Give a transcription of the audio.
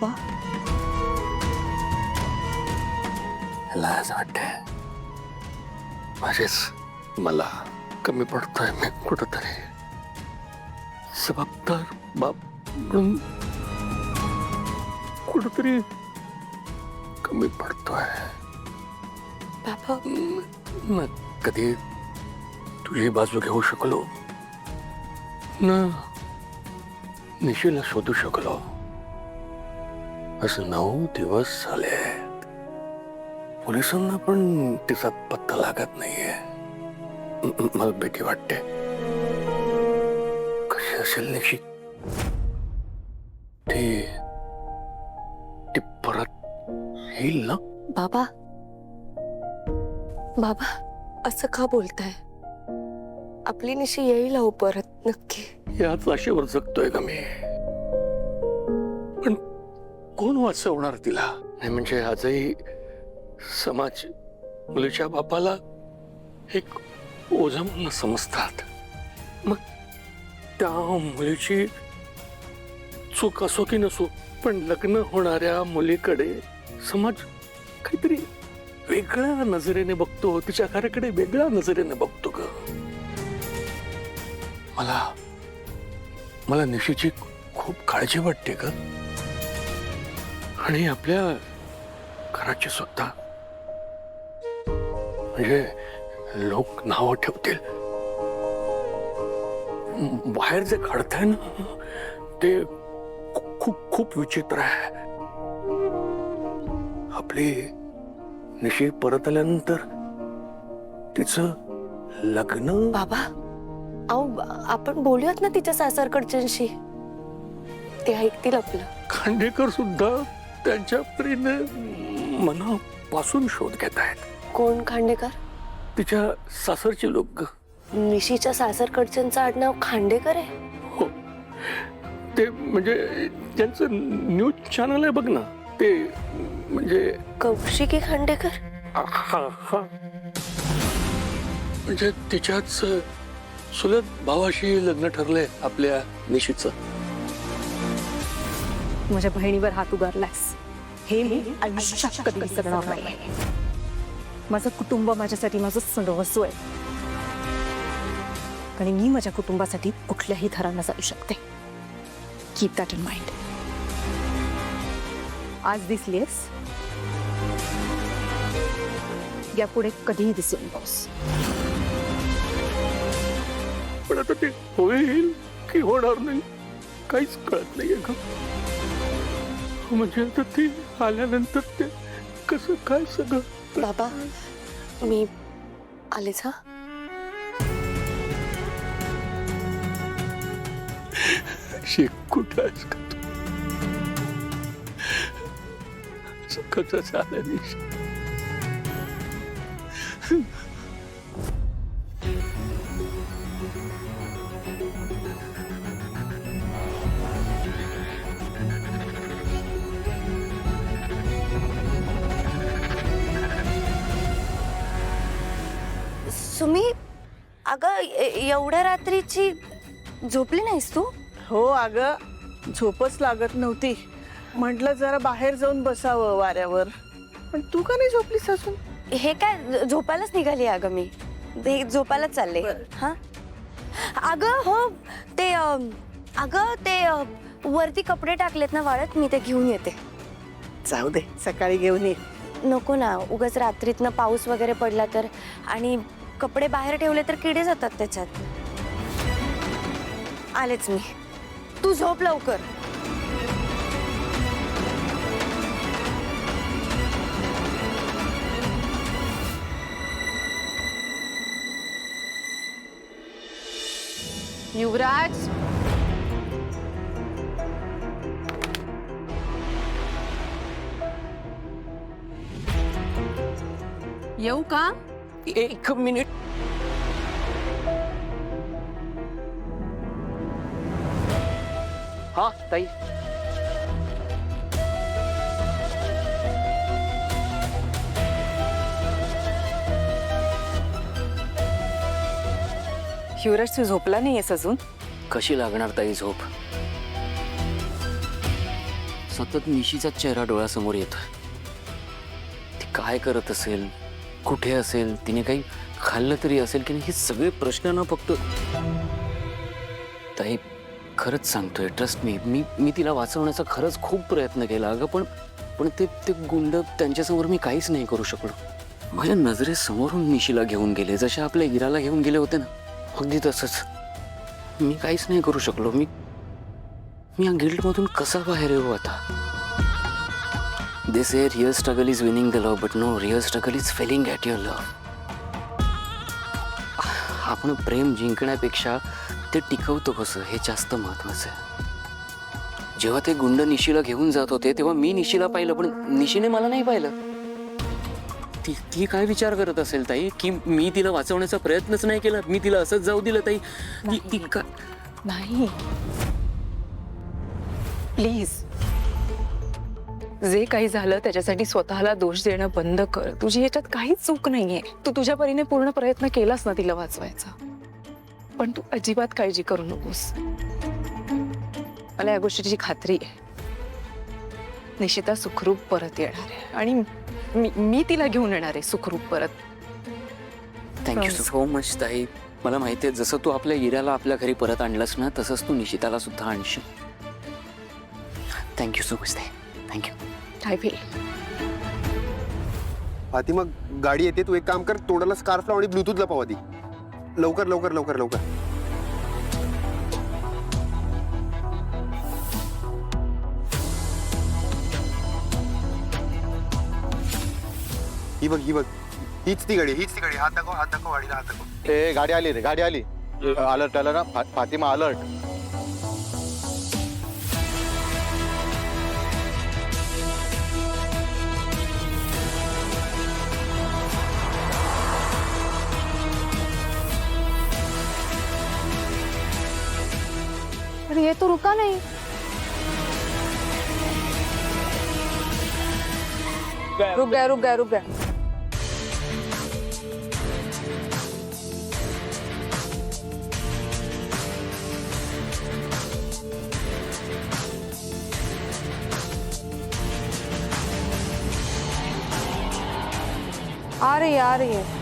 बाबा? लाज वाटते माझेच मला कमी पडतोय मी कुठंतरी जबाबदार बाप म्हणून कुठंतरी कमी पडतोय बाबा ना कधी तुझी बाजू घेऊ शकलो ना निशीला शोधू शकलो असं 9 दिवस झाले पोलिसांना पण तिचा पत्ता लागत नाहीये मला भीती वाटते कशी असेल निशी ती परत येईल ना बाबा बाबा असं का बोलताय आपली निशी येईल हो परत नक्की याच आशेवर जगतोय का मी पण कोण वाचवणार तिला नाही म्हणजे आजही समाज मुलीच्या बापाला एक ओझं म्हणून समजतात मग त्या मुलीची चूक असो की नसो पण लग्न होणाऱ्या मुलीकडे समाज काहीतरी वेगळ्या नजरेने बघतो तिच्या कार्याकडे वेगळ्या नजरेने बघतो ग मला निशीची खूप काळजी वाटते ग आणि आपल्या घराची सुद्धा म्हणजे लोक नाव ठेवतील बाहेर जे घडतंय ना ते खूप खूप विचित्र आहे आपली निशी परत आल्यानंतर तिचं लग्न बाबा अहो आपण बोलूयात ना तिच्या सासरकडच्यांशी ते ऐकतील आपलं खांडेकर सुद्धा त्यांच्या परीने मनापासून शोध घेत आहेत कोण खांडेकर तिच्या सासरचे लोक निशीच्या सासरकडच्यांचं आडनाव खांडेकर आहे हो ते म्हणजे त्यांचं न्यूज चॅनल आहे बघ ना ते म्हणजे कौशिकी खांडेकर म्हणजे तिच्याच चुलत भावाशी लग्न ठरलंय आपल्या निशीचं माझ्या बहिणीवर हात उगारलास हे मी आयुष्यात कधी विसरणार नाही. माझं कुटुंब माझ्यासाठी माझं सर्वस्व आहे आणि मी माझ्या कुटुंबासाठी कुठल्याही थरांना जाऊ शकते. Keep that in mind. आज दिसलीस यापुढे कधीही दिसू नकोस. पण आता ते होईल की होणार नाही काहीच कळत नाहीये ग म्हणजे आता ती आल्यानंतर ते कसं काय सगळं बाबा मी आलेच हा कुठं आहेस का तू कसं झालं निशा सुमी अगं एवढ्या रात्रीची झोपली नाहीस तू हो अगं झोपच लागत नव्हती म्हटलं जरा बाहेर जाऊन बसावं वाऱ्यावर पण तू का नाही झोपलीस अजून हे काय झोपायलाच निघाली अगं मी ते झोपायलाच चालले हा अगं हो ते अगं ते वरती कपडे टाकलेत ना वाळत मी ते घेऊन येते जाऊ दे सकाळी घेऊन ये नको ना उगाच रात्रीतनं पाऊस वगैरे पडला तर आणि कपडे बाहेर ठेवले तर किडे जातात त्याच्यात आलेच मी तू झोप लवकर युवराज येऊ का? एक मिनिट हा ताई युवराज तू झोपला नाहीयेस अजून? कशी लागणार ताई झोप सतत निशीचा चेहरा डोळ्यासमोर येतोय. ती काय करत असेल, कुठे असेल, तिने काही खाल्लं तरी असेल की नाही, हे सगळे प्रश्न ना फक्त. ताई खरंच सांगतोय, ट्रस्ट मी तिला वाचवण्याचा खरंच खूप प्रयत्न केला अगं, पण ते गुंड त्यांच्यासमोर मी काहीच नाही करू शकलो. माझ्या नजरेसमोरून निशीला घेऊन गेले, जसे आपल्या हिराला घेऊन गेले होते ना, अगदी तसंच. मी काहीच नाही करू शकलो. मी या गिल्डमधून कसा बाहेर येऊ आता? They say real struggle is winning the love, but no, real struggle is failing at your love. आपण प्रेम जिंकण्यापेक्षा ते टिकवतो कसं हे जास्त महत्वाचं आहे. जेव्हा ते गुंड निशीला घेऊन जात होते तेव्हा मी निशीला पाहिलं, पण निशीने मला नाही पाहिलं. ती काय विचार करत असेल ताई, की मी तिला वाचवण्याचा प्रयत्नच नाही केला, मी तिला असंच जाऊ दिलं ताई? ती का नाही, प्लीज, जे काही झालं त्याच्यासाठी स्वतःला दोष देणं बंद कर. तुझी याच्यात काहीच चूक नाहीये. तू तुझ्या परीने पूर्ण प्रयत्न केलास ना तिला वाचवायचा, पण तू अजिबात काळजी करू नकोस. मला या गोष्टीची खात्री आहे, निशिता सुखरूप परत येणार आहे आणि मी तिला घेऊन येणार आहे सुखरूप परत. थँक्यू सो मच ताई. मला माहिती आहे, जसं तू आपल्या हिऱ्याला आपल्या घरी परत आणलंस ना, तसंच तू निशिताला सुद्धा आणशील. थँक्यू सो मच ताई, थँक्यू. काय फील? आधी मग गाडी येते, तू एक काम कर, तोंडाला स्कार्फ लाव आणि ब्लूटूथ लपव आधी. लवकर लवकर लवकर लवकर. ही बघ ही बघ, हीच ती गाडी, हीच ती गाडी. हात दाखव गाडीला, हात दाखव. ए गाडी आली रे, गाडी आली. अलर्ट आलं ना, फातिमा अलर्ट. अरे ये तो रुका नहीं. रुक गया. आ रही है.